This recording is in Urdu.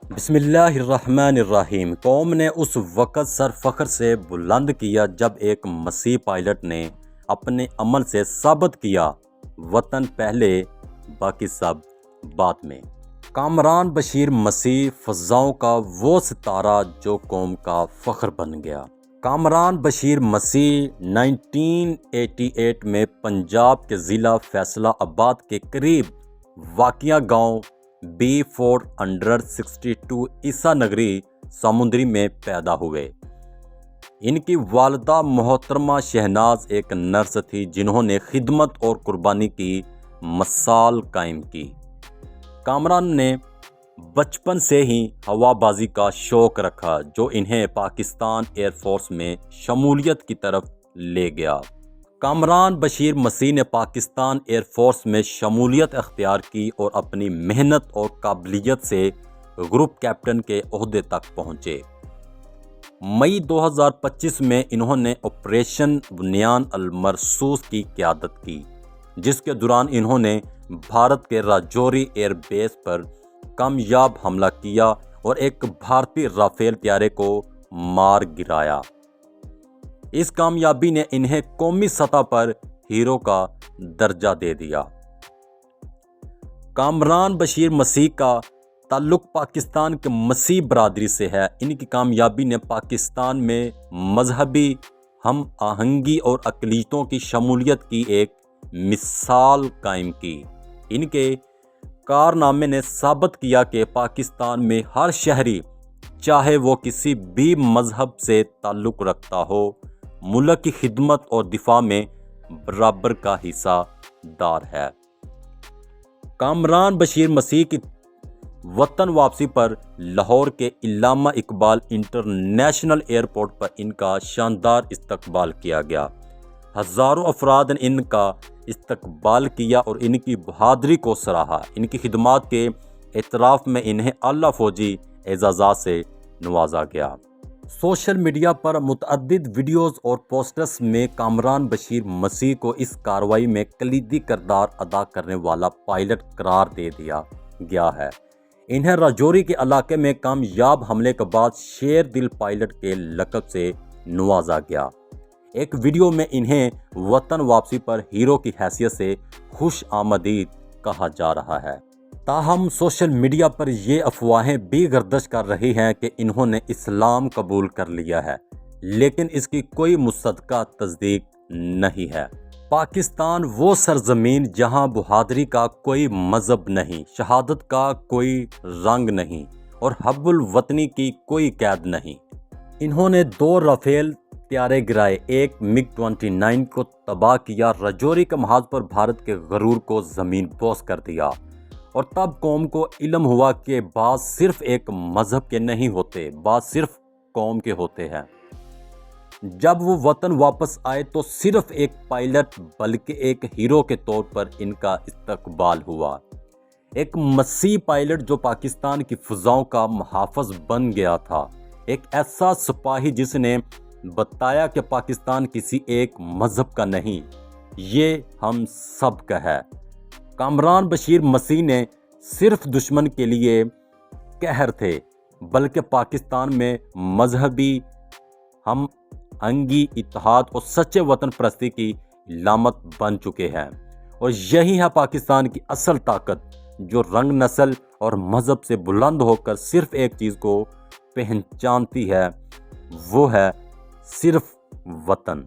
بسم اللہ الرحمن الرحیم۔ قوم نے اس وقت سر فخر سے بلند کیا جب ایک مسیح پائلٹ نے اپنے عمل سے ثابت کیا، وطن پہلے باقی سب بعد میں۔ کامران بشیر مسیح فضاؤں کا وہ ستارہ جو قوم کا فخر بن گیا۔ کامران بشیر مسیح 1988 میں پنجاب کے ضلع فیصلہ آباد کے قریب واقع گاؤں B462 عیسیٰ نگری سمندری میں پیدا ہوئے۔ ان کی والدہ محترمہ شہناز ایک نرس تھی جنہوں نے خدمت اور قربانی کی مثال قائم کی۔ کامران نے بچپن سے ہی ہوا بازی کا شوق رکھا جو انہیں پاکستان ایئر فورس میں شمولیت کی طرف لے گیا۔ کامران بشیر مسیح نے پاکستان ایئر فورس میں شمولیت اختیار کی اور اپنی محنت اور قابلیت سے گروپ کیپٹن کے عہدے تک پہنچے۔ مئی 2025 میں انہوں نے آپریشن بنیان المرصوص کی قیادت کی، جس کے دوران انہوں نے بھارت کے راجوری ایئر بیس پر کامیاب حملہ کیا اور ایک بھارتی رافیل طیارے کو مار گرایا۔ اس کامیابی نے انہیں قومی سطح پر ہیرو کا درجہ دے دیا۔ کامران بشیر مسیح کا تعلق پاکستان کے مسیح برادری سے ہے۔ ان کی کامیابی نے پاکستان میں مذہبی ہم آہنگی اور اقلیتوں کی شمولیت کی ایک مثال قائم کی۔ ان کے کارنامے نے ثابت کیا کہ پاکستان میں ہر شہری، چاہے وہ کسی بھی مذہب سے تعلق رکھتا ہو، ملک کی خدمت اور دفاع میں برابر کا حصہ دار ہے۔ کامران بشیر مسیح کی وطن واپسی پر لاہور کے علامہ اقبال انٹرنیشنل ایئرپورٹ پر ان کا شاندار استقبال کیا گیا۔ ہزاروں افراد نے ان کا استقبال کیا اور ان کی بہادری کو سراہا۔ ان کی خدمات کے اعتراف میں انہیں اعلیٰ فوجی اعزازات سے نوازا گیا۔ سوشل میڈیا پر متعدد ویڈیوز اور پوسٹرز میں کامران بشیر مسیح کو اس کارروائی میں کلیدی کردار ادا کرنے والا پائلٹ قرار دے دیا گیا ہے۔ انہیں راجوری کے علاقے میں کامیاب حملے کے بعد شیر دل پائلٹ کے لقب سے نوازا گیا۔ ایک ویڈیو میں انہیں وطن واپسی پر ہیرو کی حیثیت سے خوش آمدید کہا جا رہا ہے۔ تاہم سوشل میڈیا پر یہ افواہیں بھی گردش کر رہی ہیں کہ انہوں نے اسلام قبول کر لیا ہے، لیکن اس کی کوئی مصدقہ تصدیق نہیں ہے۔ پاکستان وہ سرزمین جہاں بہادری کا کوئی مذہب نہیں، شہادت کا کوئی رنگ نہیں اور حب الوطنی کی کوئی قید نہیں۔ انہوں نے 2 رافیل طیارے گرائے، ایک MiG-29 کو تباہ کیا، راجوری کے محاذ پر بھارت کے غرور کو زمین بوس کر دیا، اور تب قوم کو علم ہوا کہ بعض صرف ایک مذہب کے نہیں ہوتے، بعض صرف قوم کے ہوتے ہیں۔ جب وہ وطن واپس آئے تو صرف ایک پائلٹ بلکہ ایک ہیرو کے طور پر ان کا استقبال ہوا۔ ایک مسیح پائلٹ جو پاکستان کی فضاؤں کا محافظ بن گیا تھا، ایک ایسا سپاہی جس نے بتایا کہ پاکستان کسی ایک مذہب کا نہیں، یہ ہم سب کا ہے۔ کامران بشیر مسیح نے صرف دشمن کے لیے قہر تھے، بلکہ پاکستان میں مذہبی ہم آہنگی، اتحاد اور سچے وطن پرستی کی علامت بن چکے ہیں، اور یہی ہے پاکستان کی اصل طاقت، جو رنگ، نسل اور مذہب سے بلند ہو کر صرف ایک چیز کو پہچانتی ہے، وہ ہے صرف وطن۔